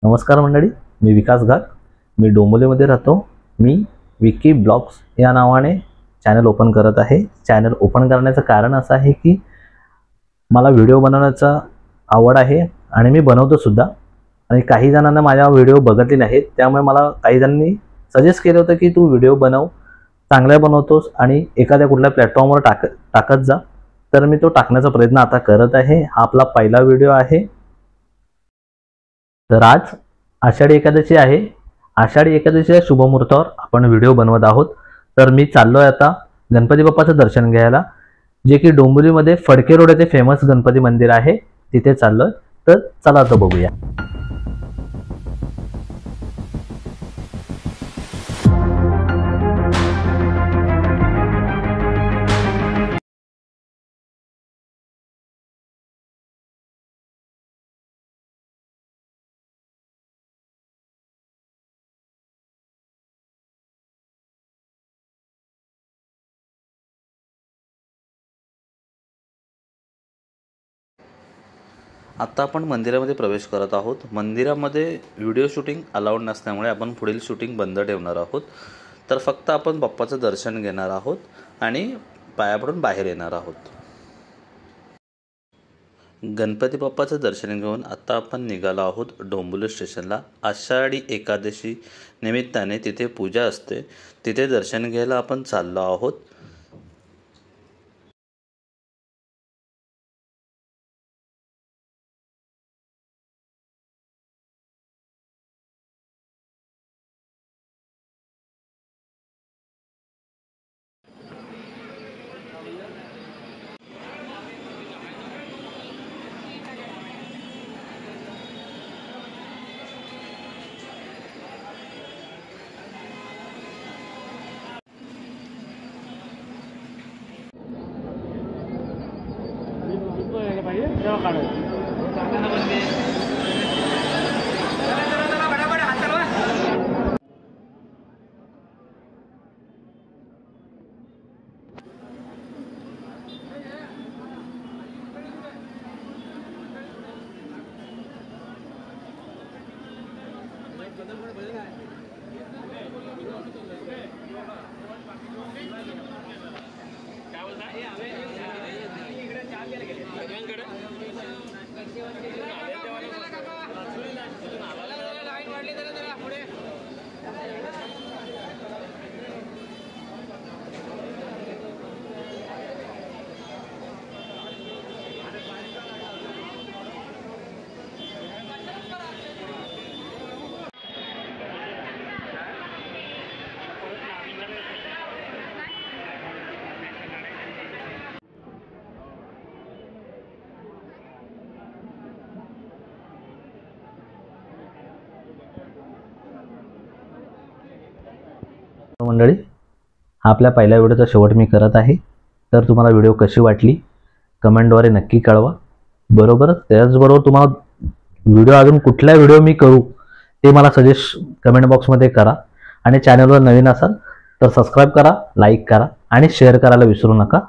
नमस्कार मंडळी, मी विकास घाट. मी डोंबिवलीमध्ये राहतो. मी विकी ब्लॉग्स या नावाने चॅनल ओपन करत आहे. चॅनल ओपन करण्याचं कारण असं आहे की मला व्हिडिओ बनवण्याचा आवड आहे आणि मी बनवतो सुद्धा. आणि काही जणांना माझा व्हिडिओ बघितले नाहीत, त्यामुळे मला काही जणांनी सजेस्ट केलं होतं की तू व्हिडिओ बनव, चांगला बनवतोस आणि एखाद्या कुठल्या प्लॅटफॉर्मवर टाकत जा. तर मी तो टाकण्याचा प्रयत्न आता करत आहे. हा आपला पहिला व्हिडिओ आहे. तर आज आषाढी एकादशी आहे. आषाढी एकादशीच्या शुभमुहूर्तावर आपण व्हिडिओ बनवत आहोत. तर मी चाललोय आता गणपती बाप्पाचं दर्शन घ्यायला, जे की डोंबिवलीमध्ये फडके रोड येथे फेमस गणपती मंदिर आहे, तिथे चाललोय. तर चला आता बघूया. आता आपण मंदिरामध्ये प्रवेश करत आहोत. मंदिरामध्ये व्हिडिओ शूटिंग अलाउड नसल्यामुळे आपण पुढील शूटिंग बंद ठेवणार आहोत. तर फक्त आपण बाप्पाचं दर्शन घेणार आहोत आणि पाया पडून बाहेर येणार आहोत. गणपती बाप्पाचं दर्शन घेऊन आता आपण निघालो आहोत डोंबिवली स्टेशनला. आषाढी एकादशी निमित्ताने तिथे पूजा असते, तिथे दर्शन घ्यायला आपण चाललो आहोत. मंडळी, हा आपल्या पहिल्या व्हिडिओचा शेवट मी करत आहे. तर तुम्हाला व्हिडिओ कशी वाटली कमेंटद्वारे नक्की कळवा. बरोबर त्याचबरोबर तुम्हाला व्हिडिओ अजून कुठला व्हिडिओ मी करू ते मला सजेस्ट कमेंट बॉक्समध्ये करा. आणि चॅनलवर नवीन असाल तर सबस्क्राईब करा, लाईक करा आणि शेअर करायला विसरू नका.